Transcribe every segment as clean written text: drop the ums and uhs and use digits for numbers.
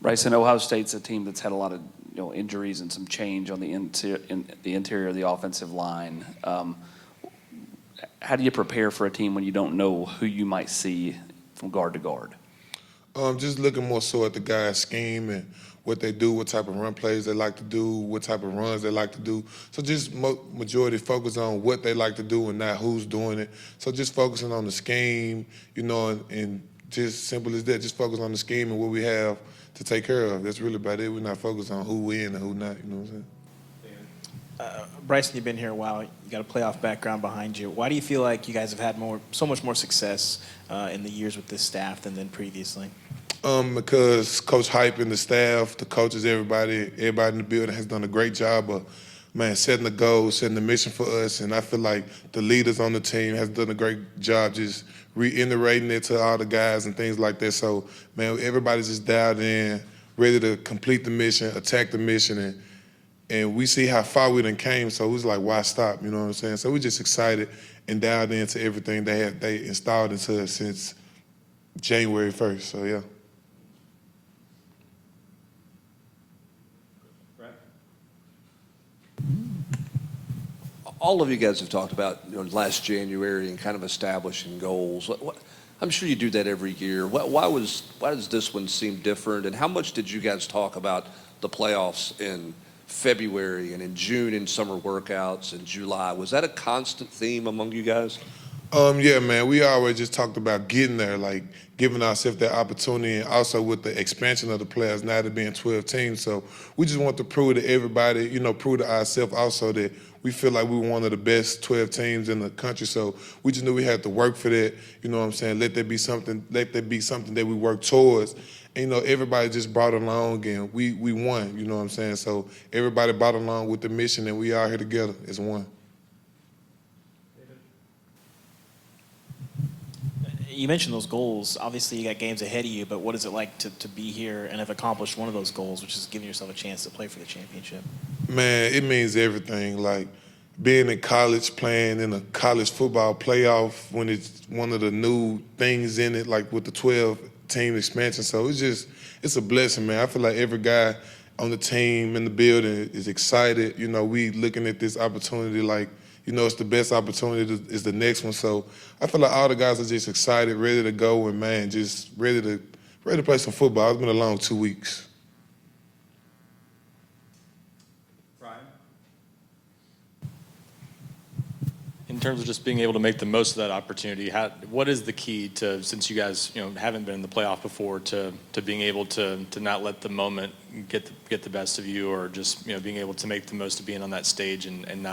Bryson, Ohio State's a team that's had a lot of injuries and some change on the interior of the offensive line. How do you prepare for a team when you don't know who you might see from guard to guard? Just looking more so at the guys' scheme and what they do, what type of run plays they like to do, what type of runs they like to do. So just majority focus on what they like to do and not who's doing it. So just focusing on the scheme, and just simple as that, just focus on the scheme and what we have to take care of. That's really about it. We're not focused on who win and who not, you know what I'm saying? Bryson, you've been here a while. You got a playoff background behind you. Why do you feel like you guys have had so much more success in the years with this staff than previously? Because Coach Hype and the staff, the coaches, everybody in the building has done a great job of, setting the goals, setting the mission for us. And I feel like the leaders on the team has done a great job just reiterating it to all the guys and things like that. So, everybody's just dialed in, ready to complete the mission, attack the mission, and we see how far we done came, so it was like, why stop, you know what I'm saying? So we're just excited and dialed into everything they installed into us since January 1st, so yeah. All of you guys have talked about last January and kind of establishing goals. I'm sure you do that every year. Why does this one seem different? And how much did you guys talk about the playoffs in February and in June in summer workouts and July? Was that a constant theme among you guys? Yeah, man, we always just talked about getting there, like giving ourselves that opportunity, and also with the expansion of the players, now there being 12 teams. So we just want to prove to everybody, prove to ourselves also that we feel like we were one of the best 12 teams in the country. So we just knew we had to work for that, you know what I'm saying? Let that be something that we work towards. And, everybody just brought along and we won, you know what I'm saying? So everybody brought along with the mission and we are here together as one. You mentioned those goals. Obviously, you got games ahead of you, but what is it like to be here and have accomplished one of those goals, which is giving yourself a chance to play for the championship? Man, it means everything. Like being in college, playing in a college football playoff when it's one of the new things in it, like with the 12-team expansion. So it's a blessing, man. I feel like every guy on the team in the building is excited. We looking at this opportunity like, it's the best opportunity is the next one. So I feel like all the guys are just excited, ready to go, and just ready to play some football. It's been a long 2 weeks. Brian? In terms of just being able to make the most of that opportunity, what is the key to, since you guys haven't been in the playoff before, to being able to not let the moment get the best of you, or just being able to make the most of being on that stage and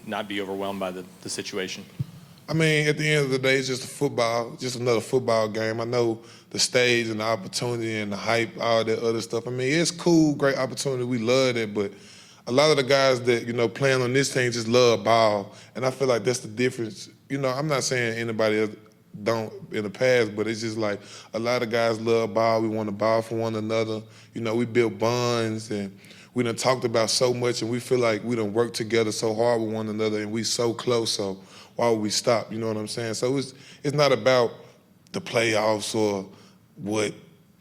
not be overwhelmed by the situation? At the end of the day, it's just another football game. I know the stage and the opportunity and the hype, all that other stuff. It's cool, great opportunity. We love it, but a lot of the guys that, playing on this team just love ball. And I feel like that's the difference. I'm not saying anybody else don't in the past, but it's just like a lot of guys love ball. We want to ball for one another. We built bonds and we done talked about so much, and we feel like we done worked together so hard with one another, and we so close, so why would we stop? You know what I'm saying? So it's not about the playoffs or what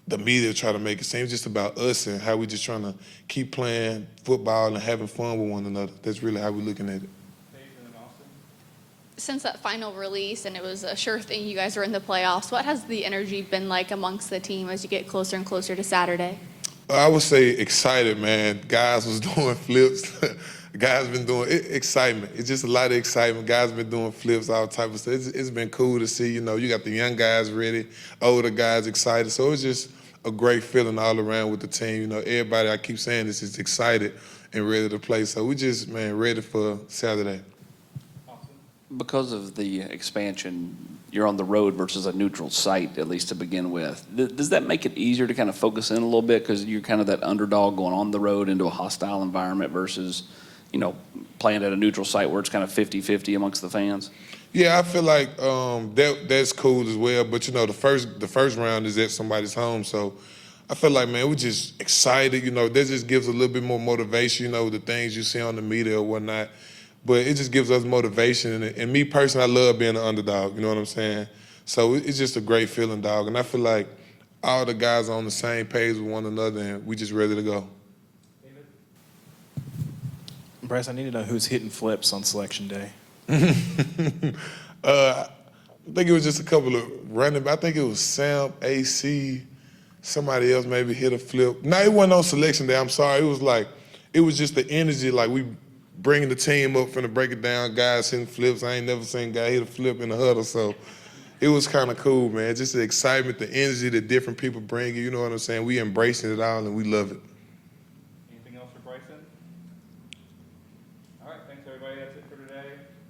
the media try to make it seem. It's just about us and how we just trying to keep playing football and having fun with one another. That's really how we're looking at it. Since that final release and it was a sure thing you guys were in the playoffs, what has the energy been like amongst the team as you get closer and closer to Saturday? I would say excited, man. Guys was doing flips. Guys been doing excitement. It's just a lot of excitement. Guys been doing flips, all type of stuff. It's been cool to see. You got the young guys ready, older guys excited. So it's just a great feeling all around with the team. Everybody, I keep saying this, is excited and ready to play. So we just, ready for Saturday. Because of the expansion, you're on the road versus a neutral site, at least to begin with. Does that make it easier to kind of focus in a little bit because you're kind of that underdog going on the road into a hostile environment versus, playing at a neutral site where it's kind of 50-50 amongst the fans? Yeah, I feel like that's cool as well. But the first round is at somebody's home, so I feel like, we're just excited. That just gives a little bit more motivation. The things you see on the media or whatnot. But it just gives us motivation. And me personally, I love being an underdog, you know what I'm saying? So it's just a great feeling, dog. And I feel like all the guys are on the same page with one another, and we just ready to go. Bryce, I need to know who's hitting flips on selection day. I think it was just a couple of running. I think it was Sam, AC, somebody else maybe hit a flip. No, it wasn't on selection day. I'm sorry. It was just the energy. Like we bringing the team up, finna break it down. Guys hitting flips. I ain't never seen a guy hit a flip in the huddle. So it was kind of cool, man. Just the excitement, the energy that different people bring. You know what I'm saying? We embracing it all and we love it.